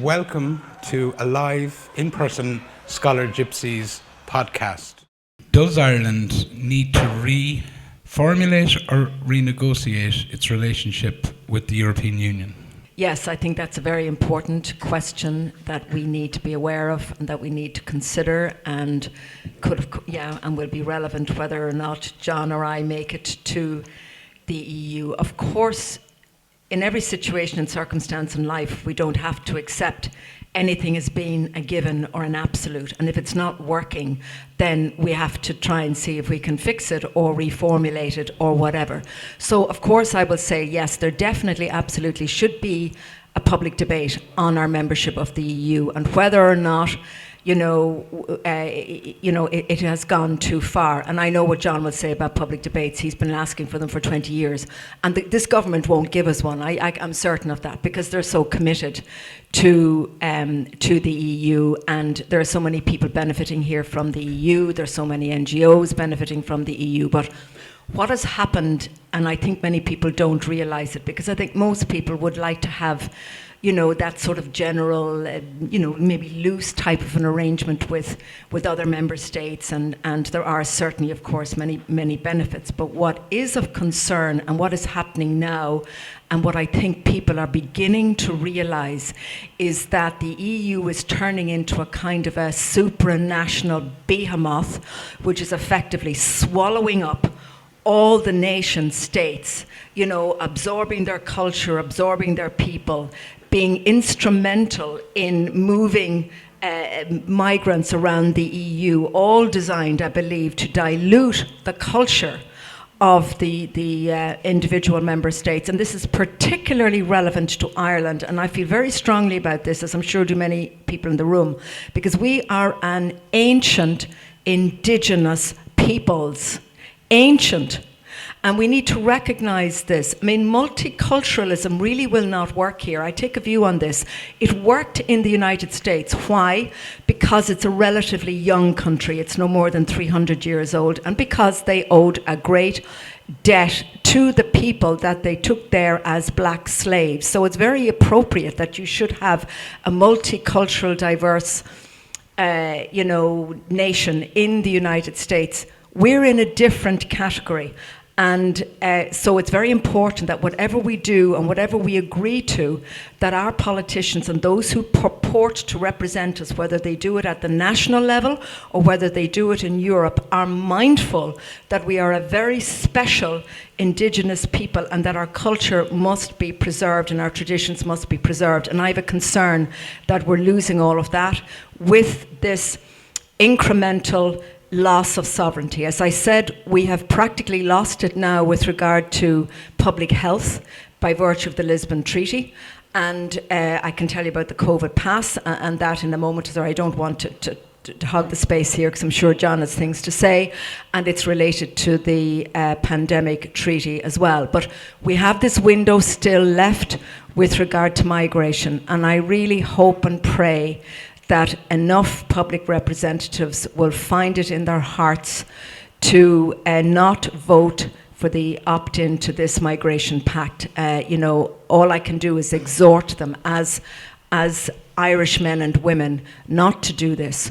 welcome to a live, in-person Scholar Gypsies podcast. Does Ireland need to reformulate or renegotiate its relationship with the European Union? Yes, I think that's a very important question that we need to be aware of and that we need to consider, and and will be relevant whether or not John or I make it to the EU. Of course, in every situation and circumstance in life, we don't have to accept anything as being a given or an absolute. And if it's not working, then we have to try and see if we can fix it or reformulate it or whatever. So, of course, I will say, yes, there definitely, absolutely should be a public debate on our membership of the EU and whether or not it has gone too far. And I know what John would say about public debates. He's been asking for them for 20 years. And this government won't give us one. I'm certain of that, because they're so committed to the EU, and there are so many people benefiting here from the EU. There's so many NGOs benefiting from the EU. But what has happened, and I think many people don't realise it, because I think most people would like to have that sort of general, maybe loose type of an arrangement with other member states, and there are certainly, of course, many benefits. But what is of concern and what is happening now, and what I think people are beginning to realise, is that the EU is turning into a kind of a supranational behemoth, which is effectively swallowing up all the nation states, absorbing their culture, absorbing their people, being instrumental in moving migrants around the EU, all designed, I believe, to dilute the culture of the individual member states. And this is particularly relevant to Ireland, and I feel very strongly about this, as I'm sure do many people in the room, because we are an ancient indigenous peoples. Ancient. And we need to recognise this. I mean, multiculturalism really will not work here. I take a view on this. It worked in the United States. Why? Because it's a relatively young country. It's no more than 300 years old. And because they owed a great debt to the people that they took there as black slaves. So it's very appropriate that you should have a multicultural, diverse, nation in the United States. We're in a different category. And so it's very important that whatever we do and whatever we agree to, that our politicians and those who purport to represent us, whether they do it at the national level or whether they do it in Europe, are mindful that we are a very special indigenous people and that our culture must be preserved and our traditions must be preserved. And I have a concern that we're losing all of that with this incremental loss of sovereignty. As I said, we have practically lost it now with regard to public health by virtue of the Lisbon Treaty. And I can tell you about the COVID pass and that in a moment. So I don't want to hog the space here because I'm sure John has things to say. And it's related to the pandemic treaty as well. But we have this window still left with regard to migration. And I really hope and pray that enough public representatives will find it in their hearts to not vote for the opt-in to this migration pact. All I can do is exhort them as Irish men and women not to do this.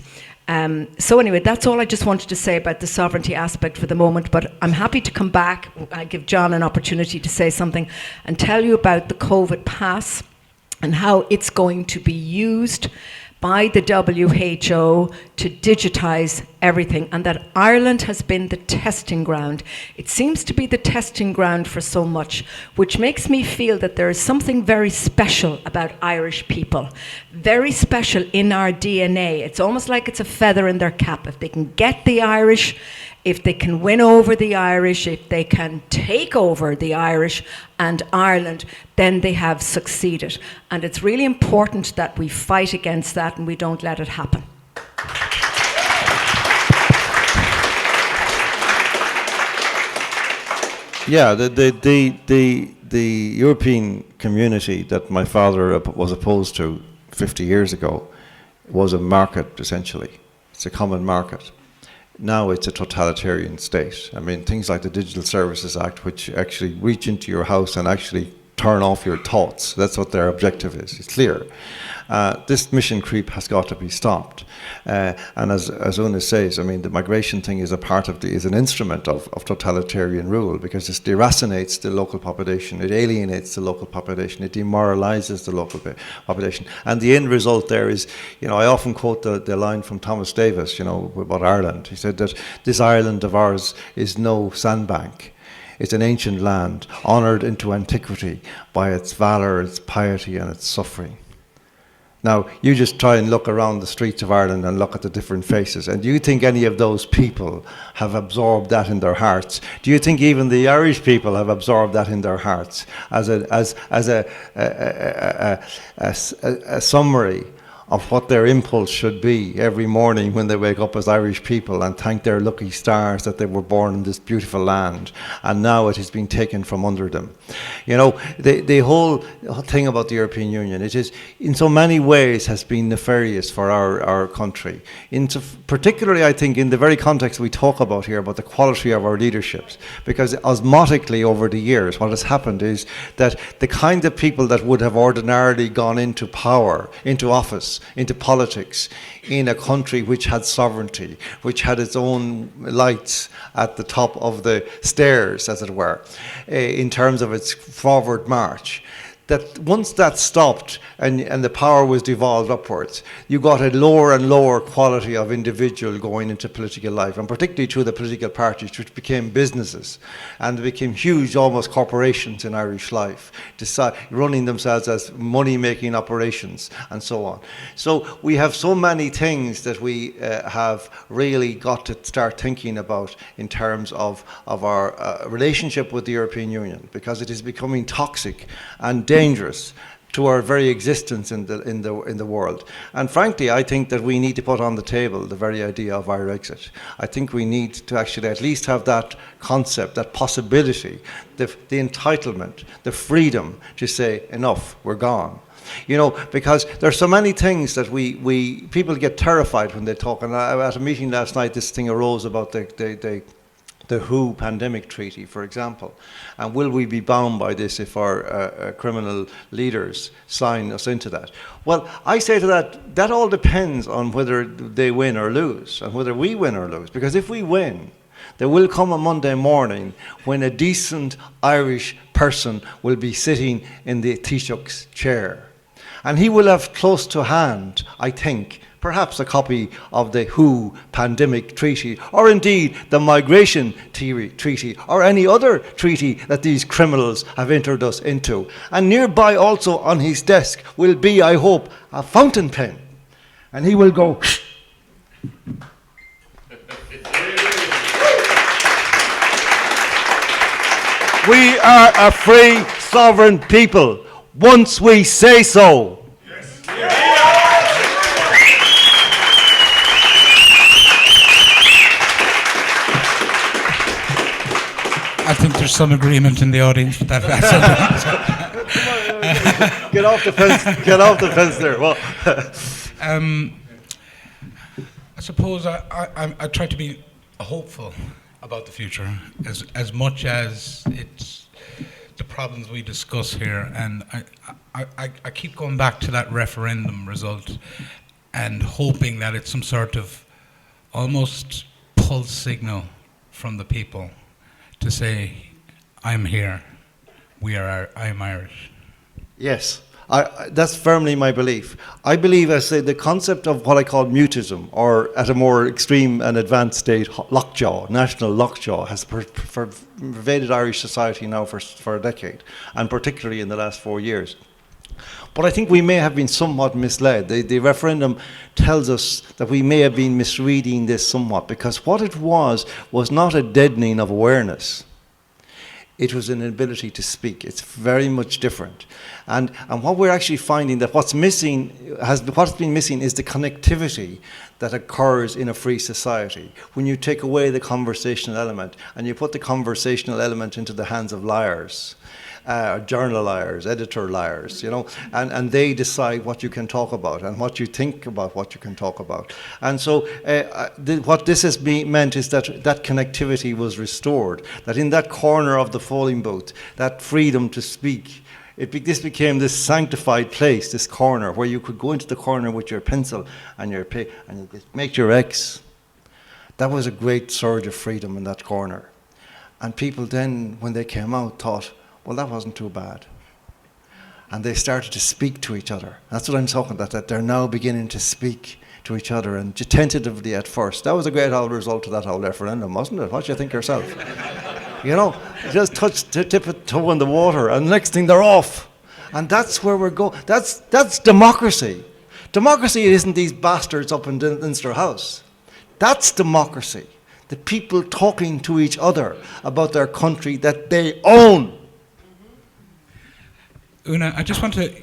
So anyway, that's all I just wanted to say about the sovereignty aspect for the moment, but I'm happy to come back. I give John an opportunity to say something and tell you about the COVID pass and how it's going to be used by the WHO to digitise everything, and that Ireland has been the testing ground. It seems to be the testing ground for so much, which makes me feel that there is something very special about Irish people, very special in our DNA. It's almost like it's a feather in their cap. If they can get the Irish, if they can win over the Irish, if they can take over the Irish and Ireland, then they have succeeded. And it's really important that we fight against that and we don't let it happen. Yeah, the European community that my father was opposed to 50 years ago was a market, essentially. It's a common market. Now it's a totalitarian state. I mean, things like the Digital Services Act, which actually reach into your house and actually turn off your thoughts. That's what their objective is. It's clear. This mission creep has got to be stopped. And as Una says, I mean, the migration thing is is an instrument of totalitarian rule, because it deracinates the local population, it alienates the local population, it demoralizes the local population. And the end result there is, I often quote the line from Thomas Davis, about Ireland. He said that this Ireland of ours is no sandbank. It's an ancient land, honoured into antiquity by its valour, its piety and its suffering. Now, you just try and look around the streets of Ireland and look at the different faces, and do you think any of those people have absorbed that in their hearts? Do you think even the Irish people have absorbed that in their hearts as a summary of what their impulse should be every morning when they wake up as Irish people and thank their lucky stars that they were born in this beautiful land, and now it has been taken from under them? The whole thing about the European Union, it is in so many ways has been nefarious for our country. Particularly, I think, in the very context we talk about here, about the quality of our leaderships, because osmotically over the years what has happened is that the kind of people that would have ordinarily gone into power, into office, into politics in a country which had sovereignty, which had its own lights at the top of the stairs, as it were, in terms of its forward march, that once that stopped and the power was devolved upwards, you got a lower and lower quality of individual going into political life, and particularly through the political parties, which became businesses and became huge, almost corporations in Irish life, running themselves as money-making operations and so on. So we have so many things that we have really got to start thinking about in terms of our relationship with the European Union, because it is becoming toxic and dangerous to our very existence in the world. And frankly, I think that we need to put on the table the very idea of our exit. I think we need to actually at least have that concept, that possibility, the entitlement, the freedom to say, enough, we're gone. Because there's so many things that people get terrified when they talk. And at a meeting last night, this thing arose about the WHO pandemic treaty, for example. And will we be bound by this if our criminal leaders sign us into that? Well, I say to that all depends on whether they win or lose, and whether we win or lose. Because if we win, there will come a Monday morning when a decent Irish person will be sitting in the Taoiseach's chair. And he will have close to hand, I think, perhaps a copy of the WHO pandemic treaty, or indeed the migration treaty, or any other treaty that these criminals have entered us into. And nearby also on his desk will be, I hope, a fountain pen. And he will go... We are a free, sovereign people, once we say so. I think there's some agreement in the audience with that. Get off the fence. Get off the fence there. Well, I suppose I try to be hopeful about the future as much as it's the problems we discuss here, and I keep going back to that referendum result and hoping that it's some sort of almost pulse signal from the people to say, I'm here, I'm Irish. Yes, that's firmly my belief. I believe, I say, the concept of what I call mutism, or at a more extreme and advanced state, lockjaw, national lockjaw, has pervaded Irish society now for a decade, and particularly in the last 4 years. But I think we may have been somewhat misled. The referendum tells us that we may have been misreading this somewhat, because what it was not a deadening of awareness. It was an ability to speak. It's very much different. And what we're actually finding, that what's been missing is the connectivity that occurs in a free society. When you take away the conversational element and you put the conversational element into the hands of liars, journal liars, editor liars, and they decide what you can talk about and what you think about what you can talk about. And so what this has meant is that connectivity was restored, that in that corner of the polling booth, that freedom to speak This became this sanctified place, this corner, where you could go into the corner with your pencil and your pick and you could make your X. That was a great surge of freedom in that corner. And people then, when they came out, thought, well, that wasn't too bad. And they started to speak to each other. That's what I'm talking about, that they're now beginning to speak to each other, and tentatively at first. That was a great result of that whole referendum, wasn't it? What do you think yourself? You know, just tip a toe in the water, and the next thing they're off. And that's where we're going. That's democracy. Democracy isn't these bastards up in Leinster House. That's democracy. The people talking to each other about their country that they own. Una, I just want to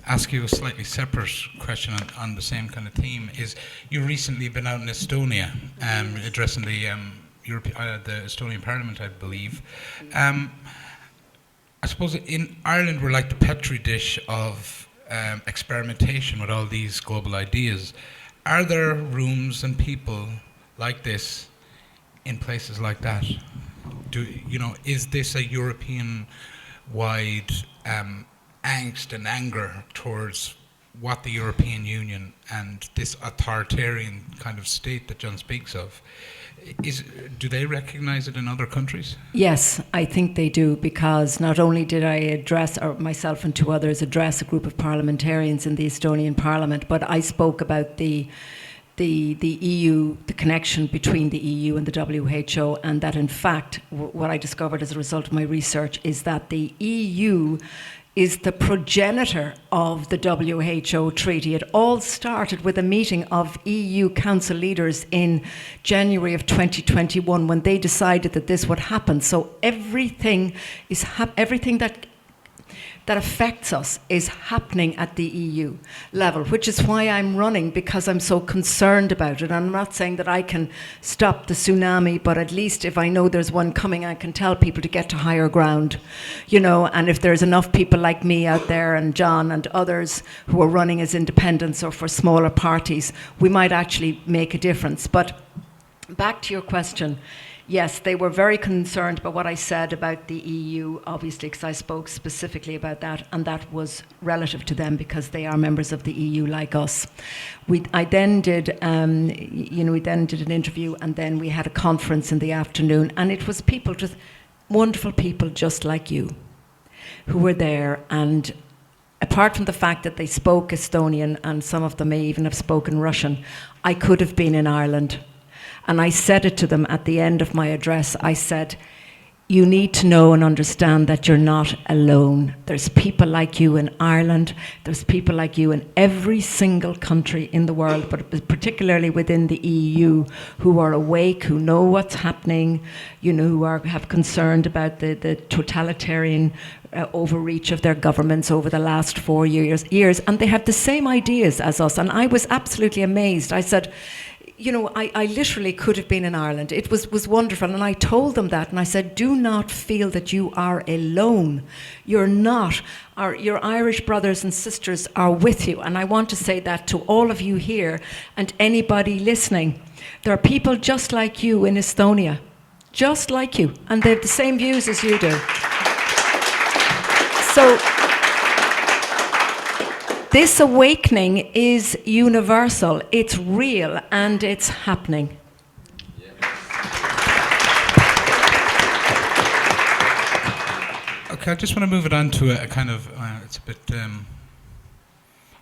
ask you a slightly separate question on the same kind of theme. Is you recently been out in Estonia addressing the Estonian Parliament, I believe. I suppose in Ireland we're like the petri dish of experimentation with all these global ideas. Are there rooms and people like this in places like that? Is this a European-wide angst and anger towards what the European Union and this authoritarian kind of state that John speaks of, do they recognise it in other countries? Yes, I think they do, because not only did I address, or myself and two others address a group of parliamentarians in the Estonian Parliament, but I spoke about the EU, the connection between the EU and the WHO, and that in fact, what I discovered as a result of my research is that the EU is the progenitor of the WHO treaty. It all started with a meeting of EU Council leaders in January of 2021 when they decided that this would happen. So everything that affects us is happening at the EU level, which is why I'm running, because I'm so concerned about it. I'm not saying that I can stop the tsunami, but at least if I know there's one coming, I can tell people to get to higher ground, and if there's enough people like me out there and John and others who are running as independents or for smaller parties, we might actually make a difference. But back to your question. Yes, they were very concerned about what I said about the EU, obviously, because I spoke specifically about that, and that was relative to them because they are members of the EU like us. I then did, an interview, and then we had a conference in the afternoon, and it was people, just wonderful people just like you, who were there. And apart from the fact that they spoke Estonian, and some of them may even have spoken Russian, I could have been in Ireland. And I said it to them at the end of my address. I said, you need to know and understand that you're not alone. There's people like you in Ireland. There's people like you in every single country in the world, but particularly within the EU, who are awake, who know what's happening, who have concerned about the totalitarian overreach of their governments over the last 4 years. And they have the same ideas as us. And I was absolutely amazed. I said, I literally could have been in Ireland. It was wonderful. And I told them that. And I said, do not feel that you are alone. You're not. Your Irish brothers and sisters are with you. And I want to say that to all of you here and anybody listening. There are people just like you in Estonia. Just like you. And they have the same views as you do. So this awakening is universal, it's real, and it's happening. Okay, I just want to move it on to a kind of, it's a bit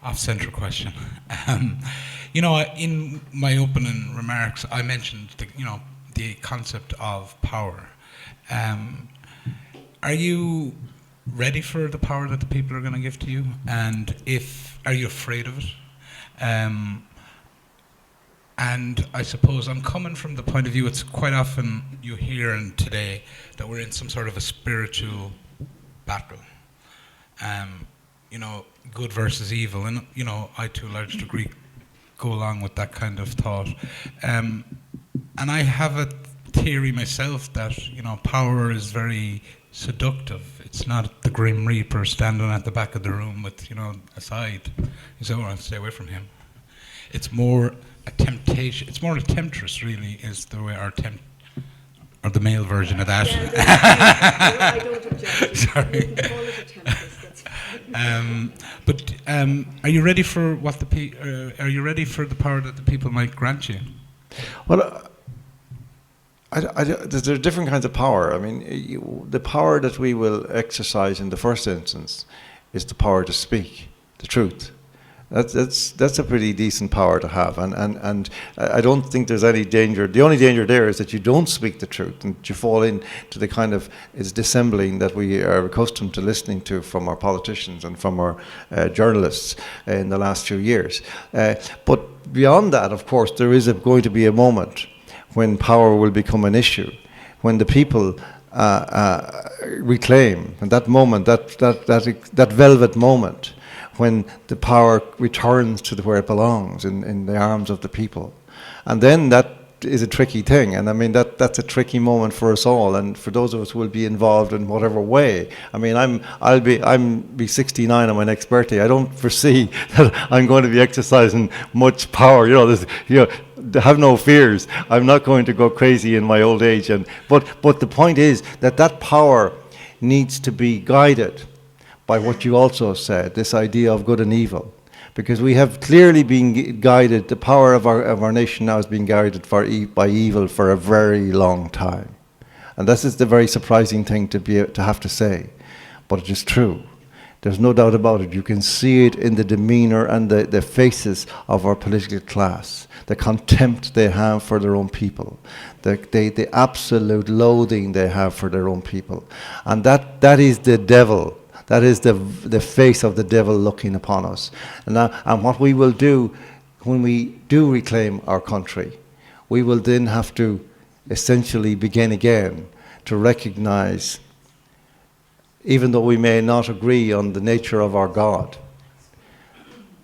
off-center question. In my opening remarks, I mentioned the concept of power. Are you ready for the power that the people are going to give to you? And are you afraid of it? And I suppose I'm coming from the point of view, it's quite often you hear and today that we're in some sort of a spiritual battle. Good versus evil. And, I to a large degree go along with that kind of thought. And I have a theory myself that, power is very seductive. It's not the Grim Reaper standing at the back of the room with, a side. You say, I'll stay away from him. It's more a temptation. It's more a temptress, really, is the way or the male version of that. Yeah, I don't object. Sorry. You can call it a temptress. Are you ready for what are you ready for the power that the people might grant you? Well, there are different kinds of power. I mean, the power that we will exercise in the first instance is the power to speak the truth. That's a pretty decent power to have, and I don't think there's any danger. The only danger there is that you don't speak the truth and you fall into the kind of dissembling that we are accustomed to listening to from our politicians and from our journalists in the last few years. But beyond that, of course, there is going to be a moment when power will become an issue, when the people reclaim, and that moment, that velvet moment, when the power returns to where it belongs, in the arms of the people. And then that is a tricky thing, and I mean that's a tricky moment for us all, and for those of us who will be involved in whatever way. I mean, I'll be 69 on my next birthday. I don't foresee that I'm going to be exercising much power. Have no fears. I'm not going to go crazy in my old age. But the point is that power needs to be guided by what you also said, this idea of good and evil. Because we have clearly been guided, the power of our nation now is being guided by evil for a very long time. And this is the very surprising thing to have to say. But it is true. There's no doubt about it. You can see it in the demeanour and the faces of our political class, the contempt they have for their own people, the absolute loathing they have for their own people. And that is the devil. That is the face of the devil looking upon us. And what we will do when we do reclaim our country, we will then have to essentially begin again to recognize, even though we may not agree on the nature of our God,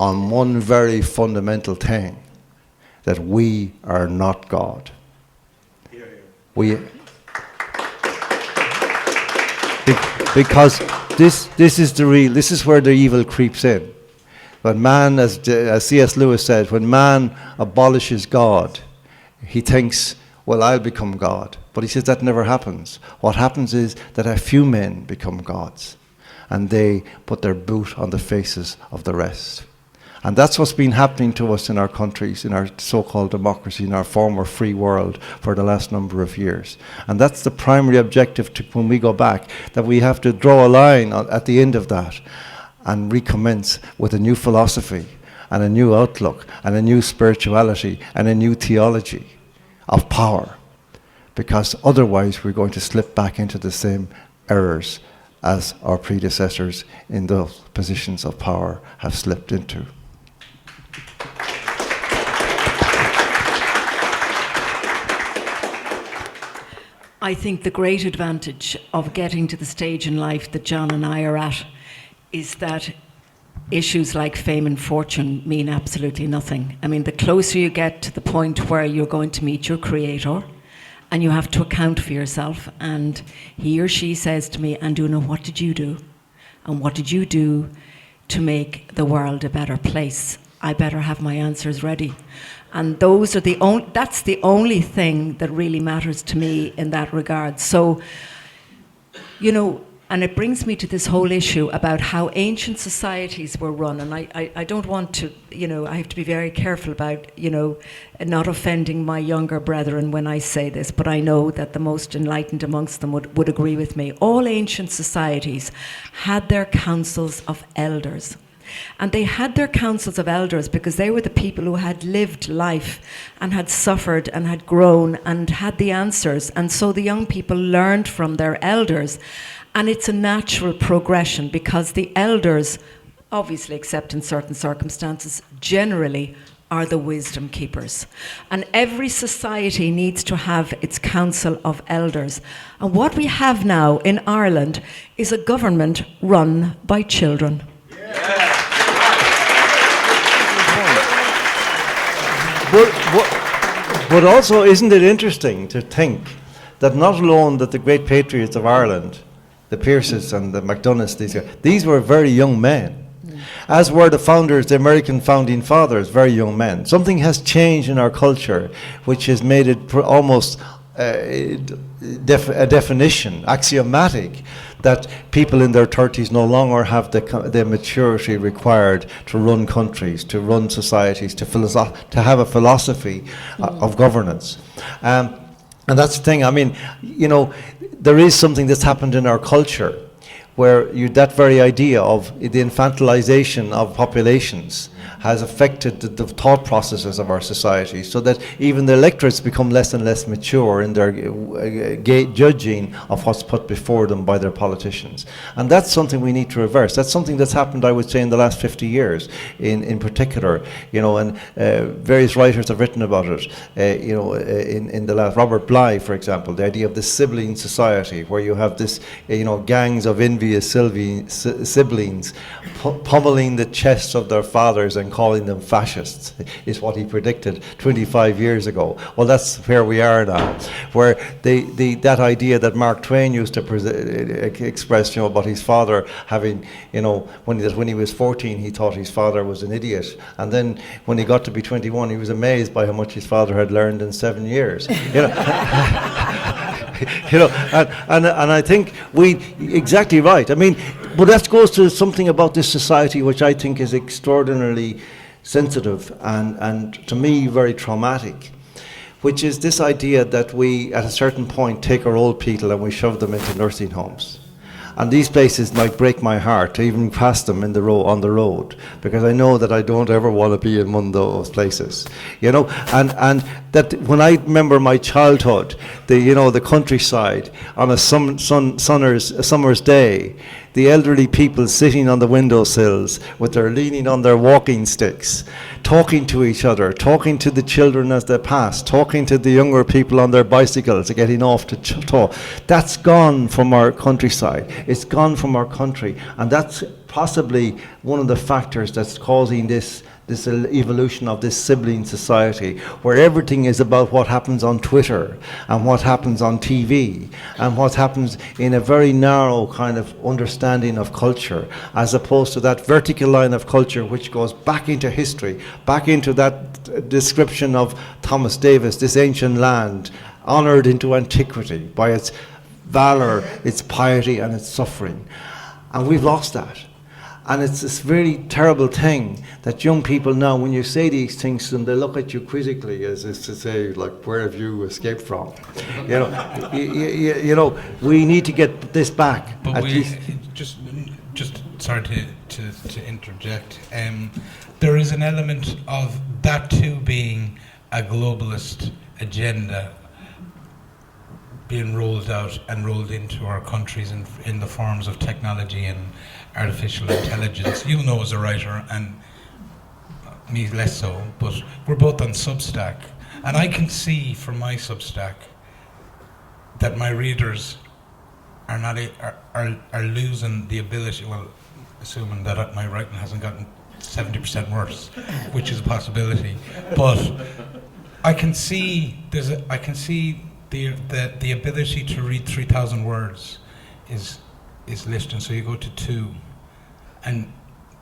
on one very fundamental thing, that we are not God. Because this is where the evil creeps in. When man, as C.S. Lewis said, when man abolishes God, he thinks, well, I'll become God. But he says that never happens. What happens is that a few men become gods, and they put their boot on the faces of the rest. And that's what's been happening to us in our countries, in our so-called democracy, in our former free world for the last number of years. And that's the primary objective when we go back, that we have to draw a line at the end of that and recommence with a new philosophy and a new outlook and a new spirituality and a new theology of power. Because otherwise we're going to slip back into the same errors as our predecessors in those positions of power have slipped into. I think the great advantage of getting to the stage in life that John and I are at is that issues like fame and fortune mean absolutely nothing. I mean, the closer you get to the point where you're going to meet your creator and you have to account for yourself, and he or she says to me, Anduna, what did you do? And what did you do to make the world a better place? I better have my answers ready. And those are that's the only thing that really matters to me in that regard. So, and it brings me to this whole issue about how ancient societies were run. And I don't want to, I have to be very careful about, not offending my younger brethren when I say this, but I know that the most enlightened amongst them would agree with me. All ancient societies had their councils of elders. And they had their councils of elders because they were the people who had lived life and had suffered and had grown and had the answers. And so the young people learned from their elders. And it's a natural progression because the elders, obviously except in certain circumstances, generally are the wisdom keepers. And every society needs to have its council of elders. And what we have now in Ireland is a government run by children. But also, isn't it interesting to think that not alone that the great patriots of Ireland, the Pearses and the McDonaghs, these were very young men, as were the founders, the American founding fathers, very young men. Something has changed in our culture which has made it almost a definition, axiomatic, that people in their 30s no longer have the maturity required to run countries, to run societies, to have a philosophy of governance. And that's the thing. I mean, there is something that's happened in our culture where that very idea of the infantilization of populations has affected the thought processes of our society, so that even the electorates become less and less mature in their judging of what's put before them by their politicians. And that's something we need to reverse. That's something that's happened, I would say, in the last 50 years in particular, and various writers have written about it, in the last, Robert Bly, for example, the idea of the sibling society, where you have this, gangs of envious siblings pummeling the chests of their fathers and calling them fascists, is what he predicted 25 years ago. Well, that's where we are now, where that idea that Mark Twain used to express, about his father having, when he was 14, he thought his father was an idiot, and then when he got to be 21, he was amazed by how much his father had learned in 7 years. And I think exactly right. I mean, but that goes to something about this society which I think is extraordinarily sensitive and to me very traumatic, which is this idea that we at a certain point take our old people and we shove them into nursing homes. And these places might break my heart to even pass them on the road, because I know that I don't ever want to be in one of those places, and that when I remember my childhood, the countryside on a summer's day, the elderly people sitting on the windowsills leaning on their walking sticks, talking to each other, talking to the children as they pass, talking to the younger people on their bicycles, getting off to talk. That's gone from our countryside. It's gone from our country, and that's possibly one of the factors that's causing this evolution of this sibling society, where everything is about what happens on Twitter and what happens on TV and what happens in a very narrow kind of understanding of culture, as opposed to that vertical line of culture which goes back into history, back into that description of Thomas Davis, this ancient land honoured into antiquity by its valour, its piety and its suffering. And we've lost that. And it's this very terrible thing that young people now, when you say these things to them, they look at you quizzically, as is to say, like, where have you escaped from? We need to get this back. But just sorry to interject. There is an element of that too being a globalist agenda being rolled out and rolled into our countries in the forms of technology and artificial intelligence. You know as a writer, and me less so, but we're both on Substack, and I can see from my Substack that my readers are not are losing the ability, well, assuming that my writing hasn't gotten 70% worse, which is a possibility, but I can see the ability to read 3,000 words is listed. So you go to 2 and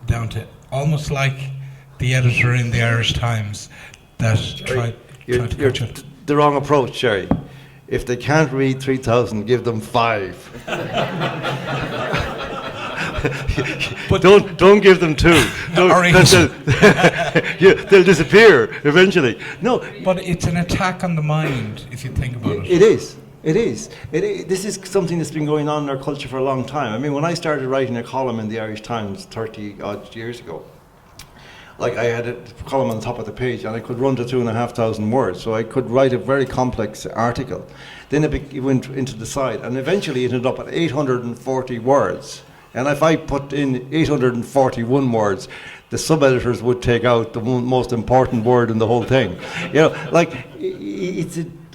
down to almost like the editor in the Irish Times that you're the wrong approach, Sherry. If they can't read 3,000, give them 5. But don't give them 2. They'll disappear eventually. No, but it's an attack on the mind if you think about it. It is. This is something that's been going on in our culture for a long time. I mean, when I started writing a column in the Irish Times 30 odd years ago, like I had a column on the top of the page and I could run to 2,500 words, so I could write a very complex article. Then it went into the side, and eventually it ended up at 840 words. And if I put in 841 words, the sub-editors would take out the most important word in the whole thing.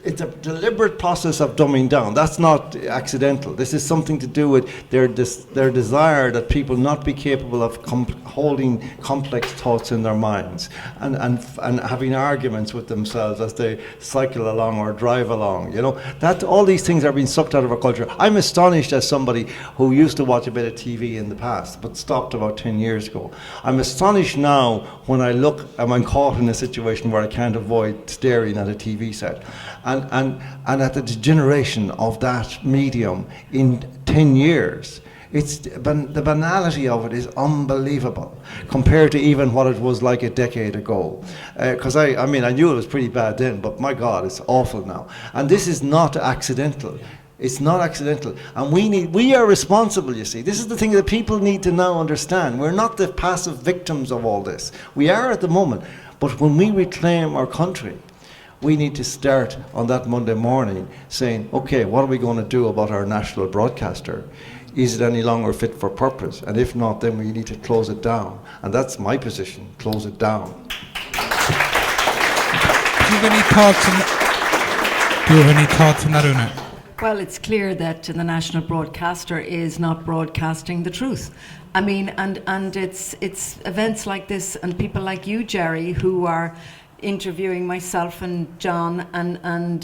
It's a deliberate process of dumbing down. That's not accidental. This is something to do with their desire that people not be capable of holding complex thoughts in their minds and having arguments with themselves as they cycle along or drive along. That all these things are being sucked out of our culture. I'm astonished as somebody who used to watch a bit of TV in the past, but stopped about 10 years ago. I'm astonished now when I look and I'm caught in a situation where I can't avoid staring at a TV set. and at the degeneration of that medium in 10 years. The banality of it is unbelievable compared to even what it was like a decade ago. Because I knew it was pretty bad then, but my God, it's awful now. And this is not accidental. It's not accidental. And we are responsible, you see. This is the thing that people need to now understand. We're not the passive victims of all this. We are at the moment. But when we reclaim our country, we need to start on that Monday morning saying, okay, what are we going to do about our national broadcaster? Is it any longer fit for purpose? And if not, then we need to close it down. And that's my position, close it down. Do you have any thoughts on that, Una? Well, it's clear that the national broadcaster is not broadcasting the truth. I mean, and it's events like this and people like you, Jerry, who are interviewing myself and John and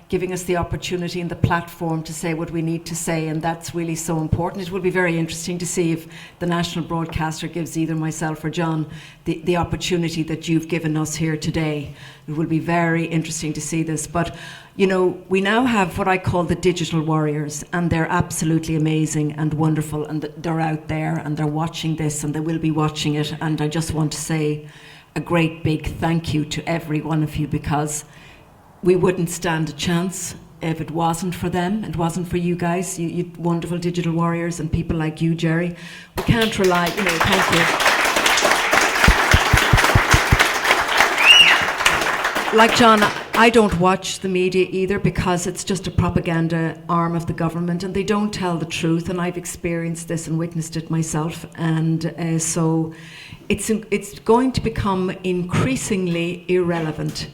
giving us the opportunity and the platform to say what we need to say, and that's really so important. It will be very interesting to see if the national broadcaster gives either myself or John the opportunity that you've given us here today. It will be very interesting to see this. But you know, we now have what I call the digital warriors, and they're absolutely amazing and wonderful, and they're out there and they're watching this and they will be watching it. And I just want to say a great big thank you to every one of you, because we wouldn't stand a chance if it wasn't for them, it wasn't for you guys, you wonderful digital warriors, and people like you, Jerry. We can't rely, thank you. Like John, I don't watch the media either, because it's just a propaganda arm of the government and they don't tell the truth, and I've experienced this and witnessed it myself, and so it's going to become increasingly irrelevant,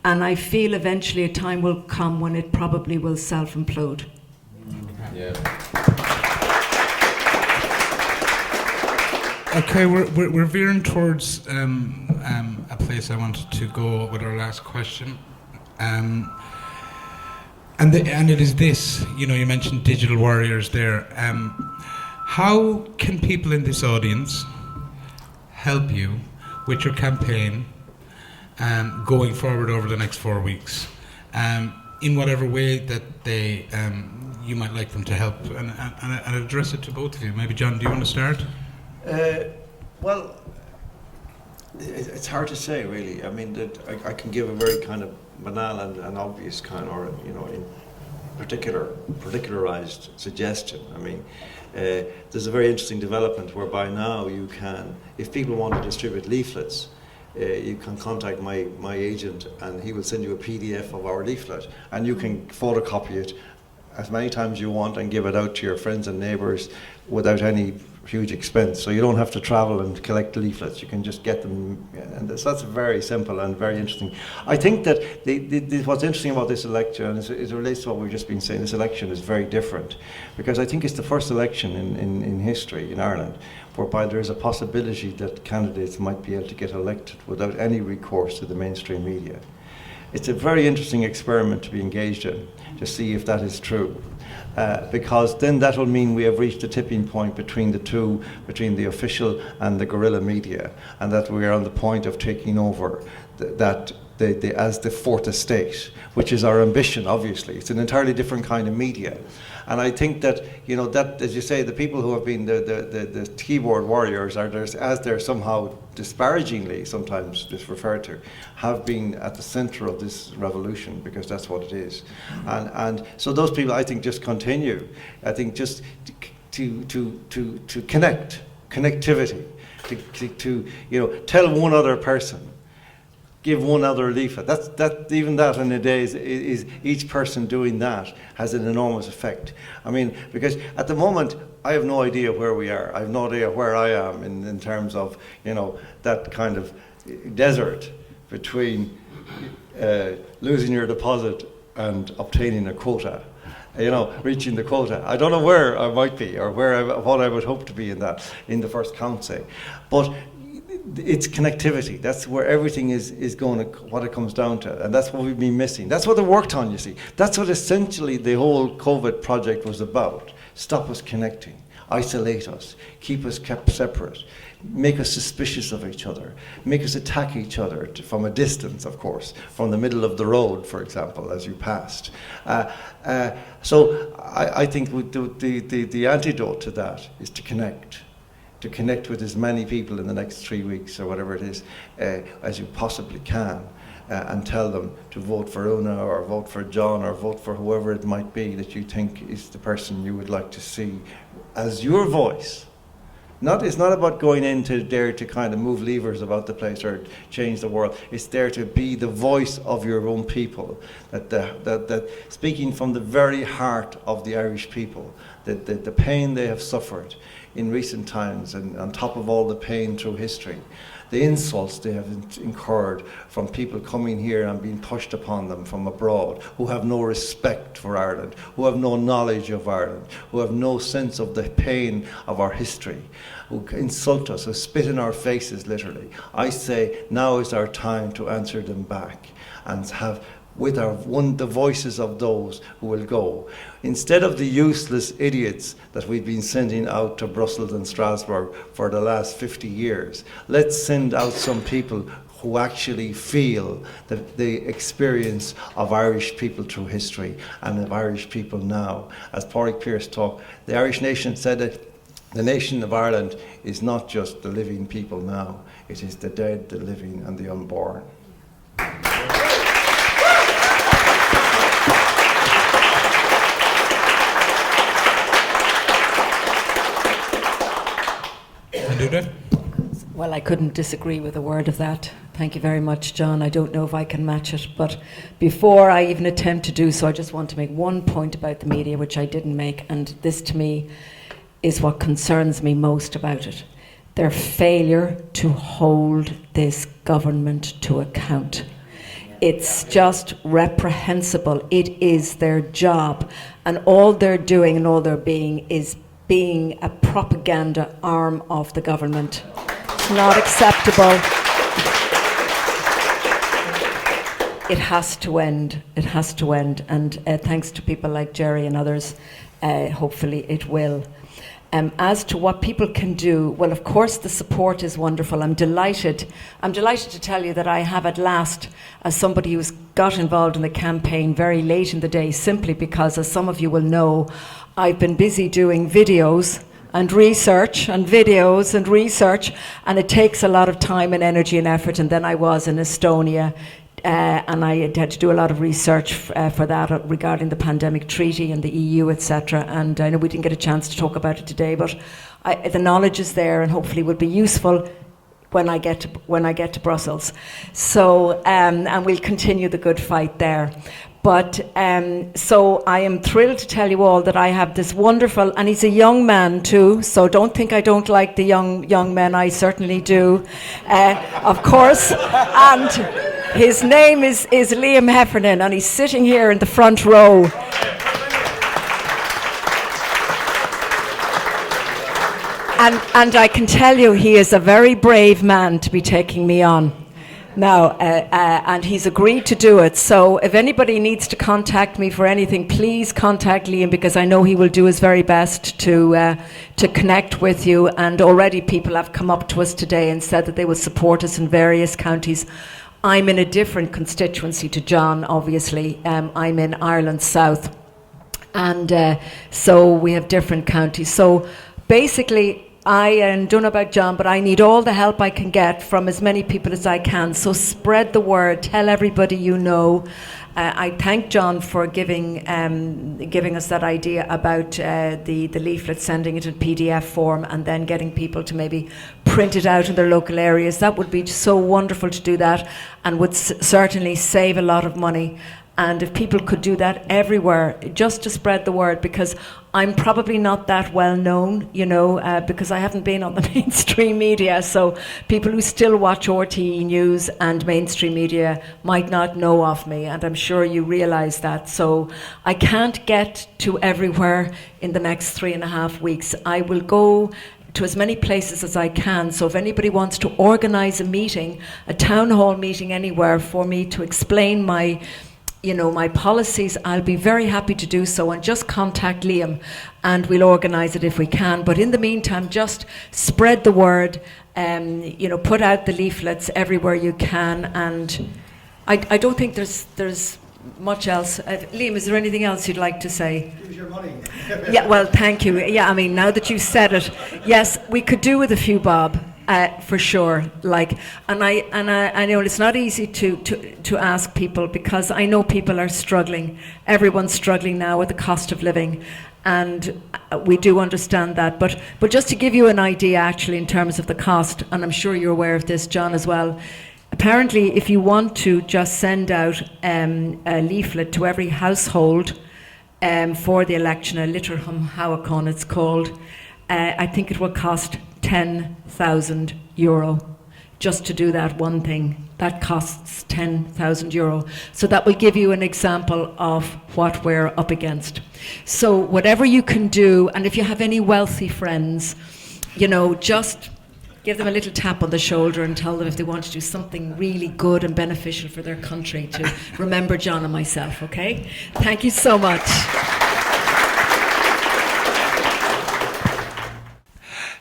and I feel eventually a time will come when it probably will self-implode. Yeah. Okay, we're veering towards a place I wanted to go with our last question, and it is this. You mentioned digital warriors there. How can people in this audience help you with your campaign going forward over the next 4 weeks, in whatever way that they you might like them to help, and address it to both of you. Maybe John, do you want to start? Well, it's hard to say, really. I mean, I can give a very kind of banal and obvious kind, or in particularized suggestion. I mean, there's a very interesting development whereby now you can, if people want to distribute leaflets, you can contact my agent, and he will send you a PDF of our leaflet, and you can photocopy it as many times you want and give it out to your friends and neighbours without any huge expense. So you don't have to travel and collect leaflets. You can just get them, and so that's very simple and very interesting. I think that what's interesting about this election, and it relates to what we've just been saying, this election is very different, because I think it's the first election in history in Ireland whereby there is a possibility that candidates might be able to get elected without any recourse to the mainstream media. It's a very interesting experiment to be engaged in, to see if that is true. Because then that will mean we have reached a tipping point between the two, between the official and the guerrilla media, and that we are on the point of taking over as the fourth estate, which is our ambition, obviously. It's an entirely different kind of media. And I think that, that, as you say, the people who have been the keyboard warriors, as they're somehow disparagingly sometimes just referred to, have been at the center of this revolution, because that's what it is. And so those people, I think, just continue. I think just to connectivity, to tell one other person, give one other leaflet. Even that in a day is each person doing that has an enormous effect. I mean, because at the moment I have no idea where we are. I have no idea where I am in terms of that kind of desert between losing your deposit and obtaining a quota. Reaching the quota. I don't know where I might be, or what I would hope to be in the first count, say, but it's connectivity. That's where everything is going to, what it comes down to, and that's what we've been missing. That's what they worked on, you see. That's what essentially the whole COVID project was about. Stop us connecting. isolate us, keep us kept separate, make us suspicious of each other, make us attack each other from a distance, of course, from the middle of the road, for example, as you passed. So I think the antidote to that is to connect with as many people in the next 3 weeks or whatever it is as you possibly can, and tell them to vote for Una or vote for John or vote for whoever it might be that you think is the person you would like to see as your voice. It's not about going in to dare to kind of move levers about the place or change the world. It's there to be the voice of your own people, that speaking from the very heart of the Irish people, the pain they have suffered in recent times, and on top of all the pain through history, the insults they have incurred from people coming here and being pushed upon them from abroad, who have no respect for Ireland, who have no knowledge of Ireland, who have no sense of the pain of our history, who insult us, who spit in our faces, literally. I say now is our time to answer them back and have with the voices of those who will go. Instead of the useless idiots that we've been sending out to Brussels and Strasbourg for the last 50 years, let's send out some people who actually feel the experience of Irish people through history and of Irish people now. As Pádraig Pearse talked, the Irish nation said that the nation of Ireland is not just the living people now, it is the dead, the living and the unborn. Well, I couldn't disagree with a word of that. Thank you very much, John. I don't know if I can match it, but before I even attempt to do so, I just want to make one point about the media, which I didn't make, and this to me is what concerns me most about it. Their failure to hold this government to account. It's just reprehensible. It is their job, and all they're doing and all they're being is being a propaganda arm of the government. It's not acceptable. It has to end. It has to end. And thanks to people like Jerry and others, hopefully it will. As to what people can do, well, of course, the support is wonderful. I'm delighted to tell you that I have at last, as somebody who's got involved in the campaign very late in the day, simply because, as some of you will know, I've been busy doing videos and research and videos and research, and it takes a lot of time and energy and effort. And then I was in Estonia, and I had to do a lot of research for that regarding the pandemic treaty and the EU, etc. And I know we didn't get a chance to talk about it today, but the knowledge is there, and hopefully will be useful when I get to Brussels. So and we'll continue the good fight there. But so I am thrilled to tell you all that I have this wonderful, and he's a young man too, so don't think I don't like the young men, I certainly do, of course. And his name is Liam Heffernan, and he's sitting here in the front row. And I can tell you he is a very brave man to be taking me on. Now, and he's agreed to do it. So if anybody needs to contact me for anything, please contact Liam, because I know he will do his very best to connect with you. And already people have come up to us today and said that they will support us in various counties. I'm in a different constituency to John, obviously. I'm in Ireland South. And so we have different counties. So basically, I don't know about John, but I need all the help I can get from as many people as I can. So spread the word, tell everybody you know. I thank John for giving us that idea about the leaflet, sending it in PDF form, and then getting people to maybe print it out in their local areas. That would be so wonderful to do that, and would certainly save a lot of money. And if people could do that everywhere, just to spread the word, because I'm probably not that well known, because I haven't been on the mainstream media. So people who still watch RTE News and mainstream media might not know of me, and I'm sure you realise that. So I can't get to everywhere in the next 3.5 weeks. I will go to as many places as I can. So if anybody wants to organise a meeting, a town hall meeting anywhere for me to explain my my policies, I'll be very happy to do so, and just contact Liam and we'll organise it if we can. But in the meantime, just spread the word, put out the leaflets everywhere you can, and I don't think there's much else. Liam, is there anything else you'd like to say? Use your money. Yeah, well, thank you. Yeah, I mean, now that you've said it, yes, we could do with a few bob. For sure, and I know it's not easy to ask people, because I know people are struggling. Everyone's struggling now with the cost of living, and we do understand that. But just to give you an idea, actually, in terms of the cost, and I'm sure you're aware of this, John, as well. Apparently, if you want to just send out a leaflet to every household for the election, a Litterham Howacon it's called, I think it will cost €10,000 just to do that one thing. That costs €10,000. So that will give you an example of what we're up against. So whatever you can do, and if you have any wealthy friends, just give them a little tap on the shoulder and tell them if they want to do something really good and beneficial for their country to remember John and myself, okay? Thank you so much.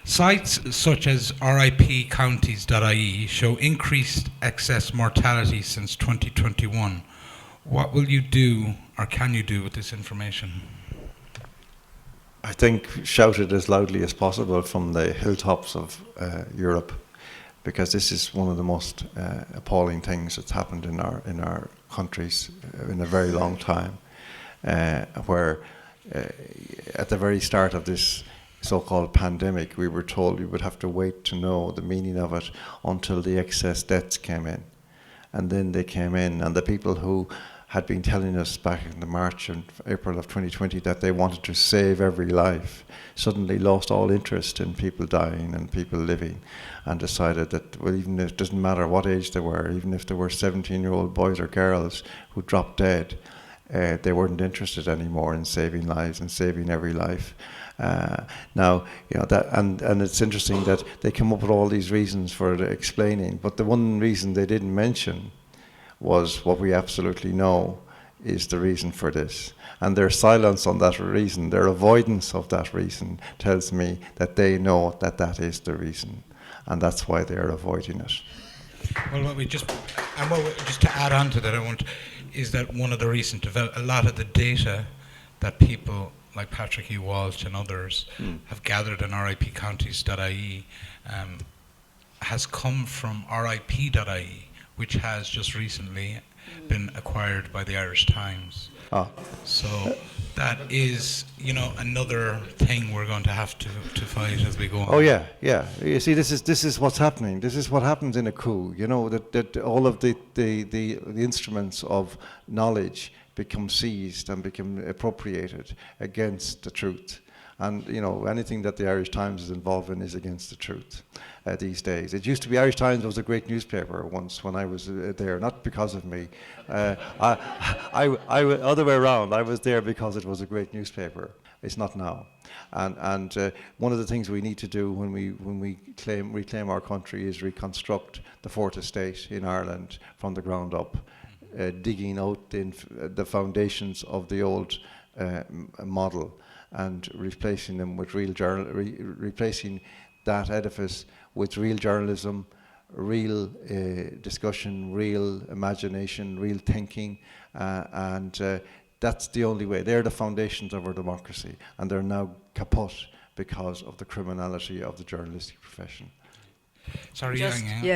Sites such as ripcounties.ie show increased excess mortality since 2021. What will you do, or can you do, with this information? I think shout it as loudly as possible from the hilltops of Europe, because this is one of the most appalling things that's happened in our countries in a very long time, where at the very start of this so-called pandemic, we were told we would have to wait to know the meaning of it until the excess deaths came in. And then they came in, and the people who had been telling us back in the March and April of 2020 that they wanted to save every life suddenly lost all interest in people dying and people living, and decided that, well, even if it doesn't matter what age they were, even if there were 17-year-old boys or girls who dropped dead, they weren't interested anymore in saving lives and saving every life. Now, that, and it's interesting that they come up with all these reasons for explaining, but the one reason they didn't mention was what we absolutely know is the reason for this. And their silence on that reason, their avoidance of that reason, tells me that they know that that is the reason, and that's why they are avoiding it. Well, just to add on to that, is that one of the recent a lot of the data that people like Patrick E. Walsh and others have gathered on ripcounties.ie has come from rip.ie, which has just recently been acquired by the Irish Times. So that is, another thing we're going to have to fight as we go on. Oh yeah. You see, this is what's happening. This is what happens in a coup. That all of the instruments of knowledge become seized and become appropriated against the truth. And anything that the Irish Times is involved in is against the truth these days. It used to be Irish Times was a great newspaper once when I was there, not because of me. I other way around. I was there because it was a great newspaper. It's not now. And one of the things we need to do when we reclaim our country is reconstruct the fourth estate in Ireland from the ground up, digging out the foundations of the old model and replacing them with replacing that edifice with real journalism, real discussion, real imagination, real thinking, and that's the only way. They're the foundations of our democracy, and they're now kaput because of the criminality of the journalistic profession. Sorry,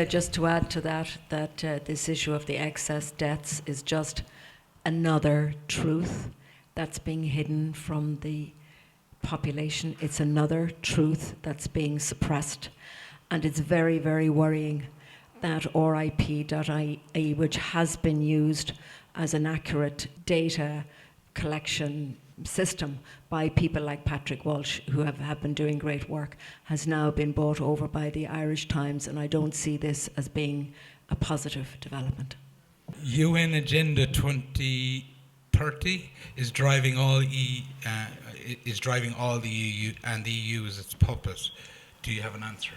just to add to that this issue of the excess deaths is just another truth that's being hidden from the population. It's another truth that's being suppressed, and it's very, very worrying that rip.ie, which has been used as an accurate data collection system by people like Patrick Walsh, who have been doing great work, has now been bought over by the Irish Times, and I don't see this as being a positive development. UN Agenda 2030 is driving all the EU, and the EU is its puppet. Do you have an answer?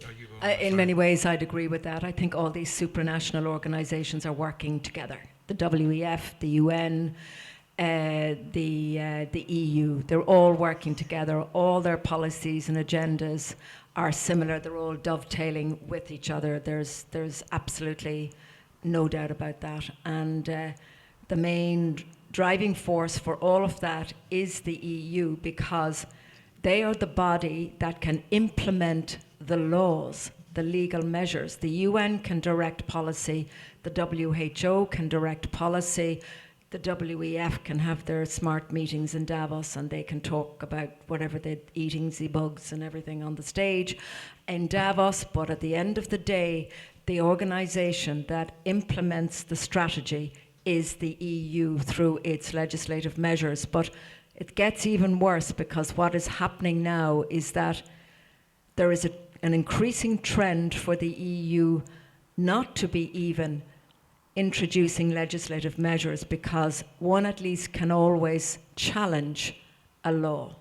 Are you going? In many ways, I'd agree with that. I think all these supranational organisations are working together. The WEF, the UN, the EU, they're all working together. All their policies and agendas are similar. They're all dovetailing with each other. There's absolutely no doubt about that. And the main driving force for all of that is the EU, because they are the body that can implement the laws, the legal measures. The UN can direct policy, the WHO can direct policy, the WEF can have their smart meetings in Davos and they can talk about whatever they're eating, the bugs and everything on the stage in Davos. But at the end of the day, the organisation that implements the strategy is the EU through its legislative measures. But it gets even worse, because what is happening now is that there is an increasing trend for the EU not to be even introducing legislative measures, because one at least can always challenge a law.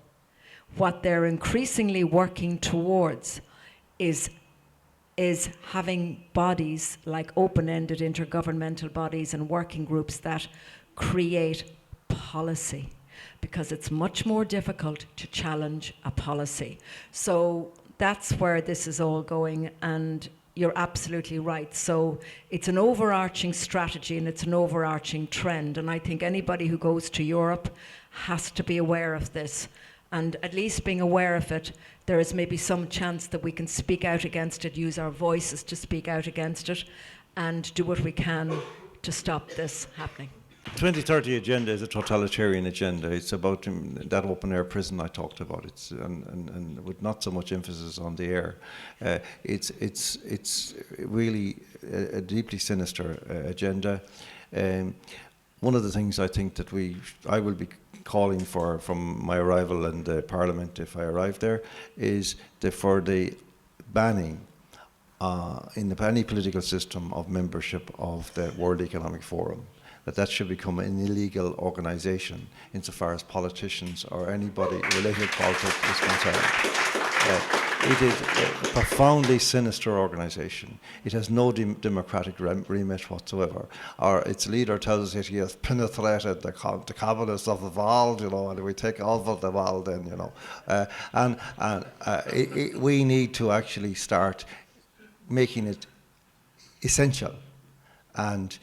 What they're increasingly working towards is having bodies like open-ended intergovernmental bodies and working groups that create policy, because it's much more difficult to challenge a policy. So that's where this is all going, and you're absolutely right. So it's an overarching strategy and it's an overarching trend, and I think anybody who goes to Europe has to be aware of this. And at least being aware of it, there is maybe some chance that we can speak out against it, use our voices to speak out against it, and do what we can to stop this happening. 2030 agenda is a totalitarian agenda. It's about that open-air prison I talked about. It's and with not so much emphasis on the air. It's really a deeply sinister agenda. One of the things I think that I will be calling for from my arrival in the Parliament, if I arrive there, is for the banning in any political system of membership of the World Economic Forum. That should become an illegal organisation insofar as politicians or anybody related to politics is concerned. It is a profoundly sinister organisation. It has no democratic remit whatsoever. Its leader tells us he has penetrated the cabinets of the world, and we take over the world then, we need to actually start making it essential and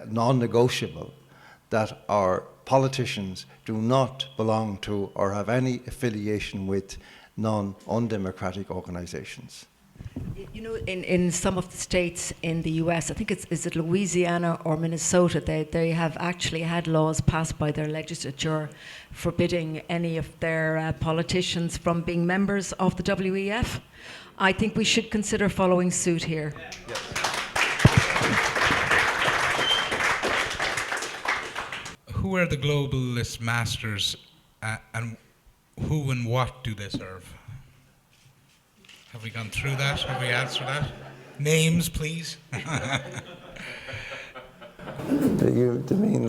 non-negotiable that our politicians do not belong to or have any affiliation with undemocratic organizations. In some of the states in the US, I think is it Louisiana or Minnesota, they have actually had laws passed by their legislature forbidding any of their politicians from being members of the WEF. I think we should consider following suit here. Yes. Who are the globalist masters and who and what do they serve? Have we gone through that? Have we answered that? Names, please. You mean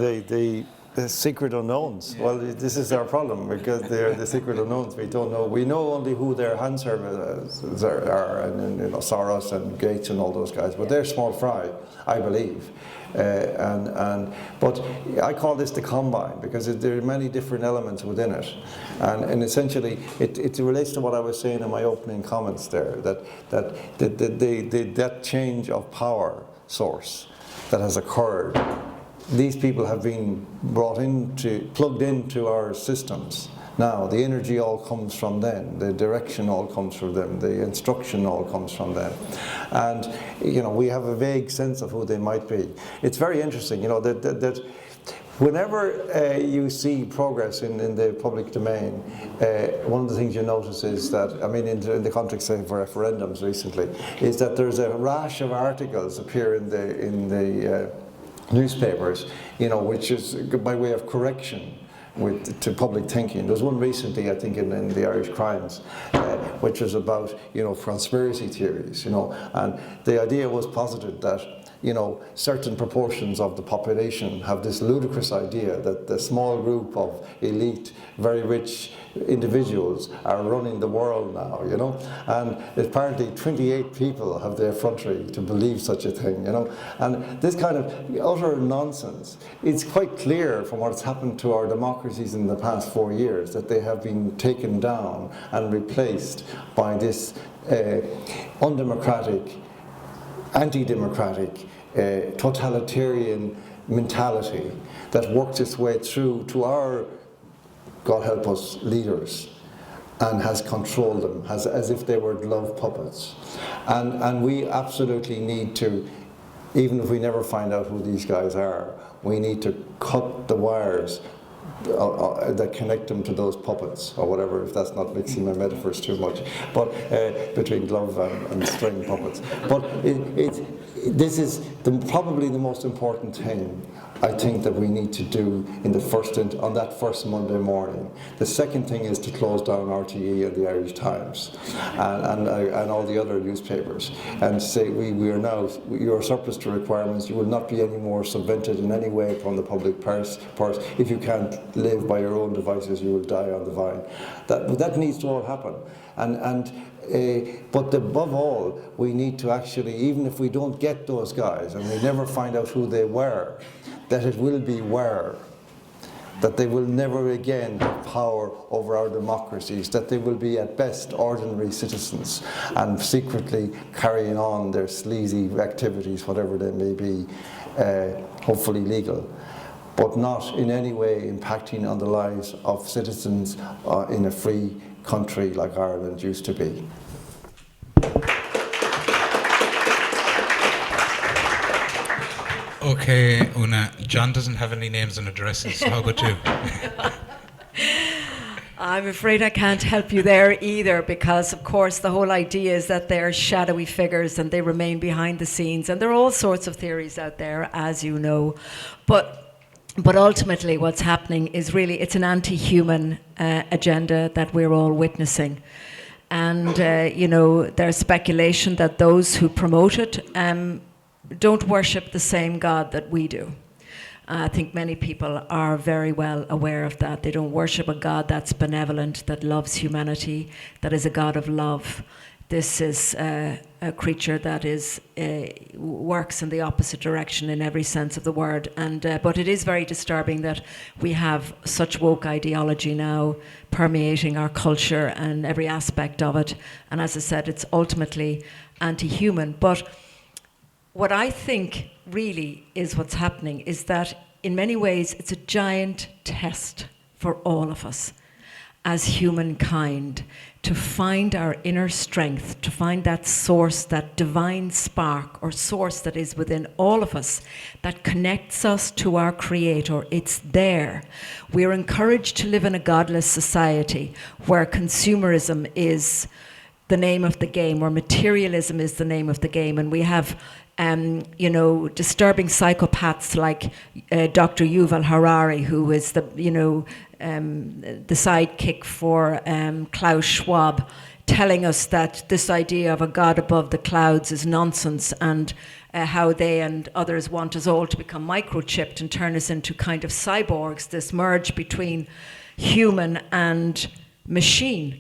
the secret unknowns? Well, this is our problem, because they're the secret unknowns. We don't know. We know only who their hand servers are, and Soros and Gates and all those guys. But they're small fry, I believe. But I call this the combine, because there are many different elements within it, and essentially it relates to what I was saying in my opening comments there, that change of power source that has occurred. These people have been plugged into our systems. Now, the energy all comes from them, the direction all comes from them, the instruction all comes from them. And, we have a vague sense of who they might be. It's very interesting, that whenever you see progress in the public domain, one of the things you notice is that, in the context of referendums recently, is that there's a rash of articles appear in the newspapers, which is by way of correction to public thinking. There was one recently, I think, in the Irish Crimes, which was about conspiracy theories, and the idea was posited that certain proportions of the population have this ludicrous idea that the small group of elite, very rich individuals are running the world now, and apparently 28 people have the effrontery to believe such a thing, and this kind of utter nonsense. It's quite clear from what's happened to our democracies in the past 4 years that they have been taken down and replaced by this undemocratic, anti-democratic, totalitarian mentality that works its way through to our, God help us, leaders, and has controlled them as if they were glove puppets. And we absolutely need to, even if we never find out who these guys are, we need to cut the wires that connect them to those puppets, or whatever, if that's not mixing my metaphors too much, but between glove and string puppets. But this is probably the most important thing I think that we need to do on that first Monday morning. The second thing is to close down RTE and the Irish Times and all the other newspapers, and say we are now, you are surplus to requirements, you will not be any more subvented in any way from the public purse. If you can't live by your own devices, you will die on the vine. That needs to all happen. But above all, we need to actually, even if we don't get those guys and we never find out who they were, that it will be that they will never again have power over our democracies, that they will be at best ordinary citizens and secretly carrying on their sleazy activities, whatever they may be, hopefully legal, but not in any way impacting on the lives of citizens in a free country like Ireland used to be. Okay, Una, John doesn't have any names and addresses. How about you? I'm afraid I can't help you there either, because of course the whole idea is that they're shadowy figures and they remain behind the scenes, and there are all sorts of theories out there, as you know. But ultimately what's happening is really, it's an anti-human agenda that we're all witnessing. And, there's speculation that those who promote it don't worship the same God that we do. I think many people are very well aware of that. They don't worship a God that's benevolent, that loves humanity, that is a God of love. This is a creature that works in the opposite direction in every sense of the word. But it is very disturbing that we have such woke ideology now permeating our culture and every aspect of it. And as I said, it's ultimately anti-human. But what I think really is what's happening is that in many ways it's a giant test for all of us as humankind to find our inner strength, to find that source, that divine spark or source that is within all of us that connects us to our Creator. It's there. We're encouraged to live in a godless society where consumerism is the name of the game, where materialism is the name of the game, and we have disturbing psychopaths like Dr. Yuval Harari, who is the sidekick for Klaus Schwab, telling us that this idea of a God above the clouds is nonsense, and how they and others want us all to become microchipped and turn us into kind of cyborgs, this merge between human and machine.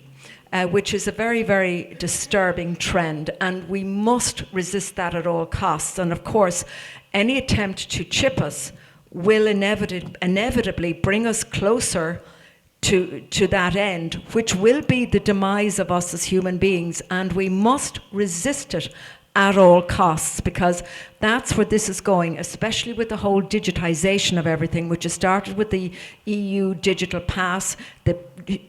Which is a very, very disturbing trend, and we must resist that at all costs. And of course, any attempt to chip us will inevitably bring us closer to that end, which will be the demise of us as human beings, and we must resist it at all costs, because that's where this is going, especially with the whole digitization of everything, which has started with the EU digital pass. The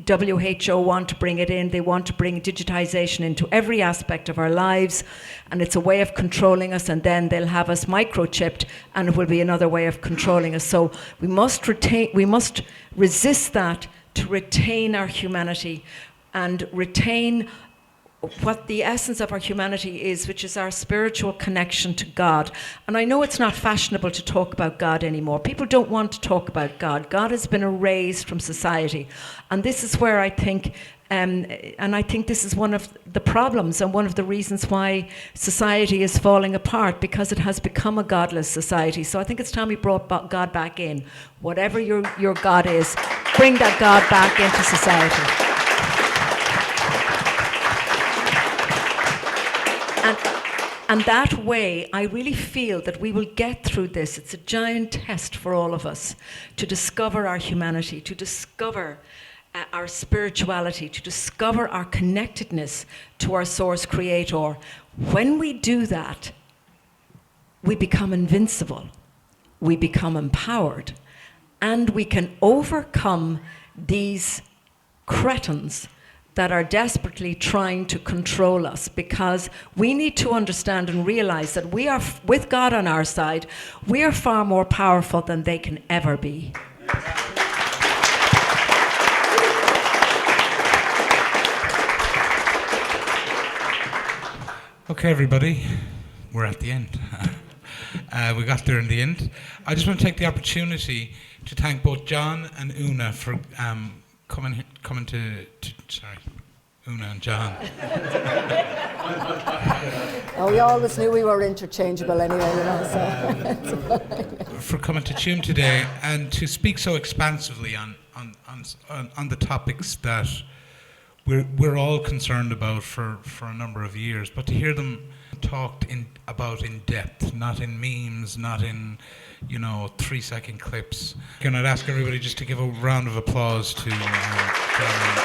WHO want to bring it in. They want to bring digitization into every aspect of our lives, and it's a way of controlling us, and then they'll have us microchipped, and it will be another way of controlling us. So we must resist that to retain our humanity and retain what the essence of our humanity is, which is our spiritual connection to God. And I know it's not fashionable to talk about God anymore. People don't want to talk about God. God has been erased from society. And this is where I think And I think this is one of the problems and one of the reasons why society is falling apart, because it has become a godless society. So I think it's time we brought God back in. Whatever your God is, bring that God back into society. And that way, I really feel that we will get through this. It's a giant test for all of us to discover our humanity, to discover our spirituality, to discover our connectedness to our source creator. When we do that, we become invincible, we become empowered, and we can overcome these cretins that are desperately trying to control us, because we need to understand and realize that we are, with God on our side, we are far more powerful than they can ever be. Okay, everybody, we're at the end. We got there in the end. I just want to take the opportunity to thank both John and Una for coming to sorry, Una and John. Oh, we always knew we were interchangeable anyway, you know. So. For coming to Tuam today and to speak so expansively on the topics that we're all concerned about for a number of years, but to hear them talked about in depth, not in memes, not in 3-second clips. Can I ask everybody just to give a round of applause to John and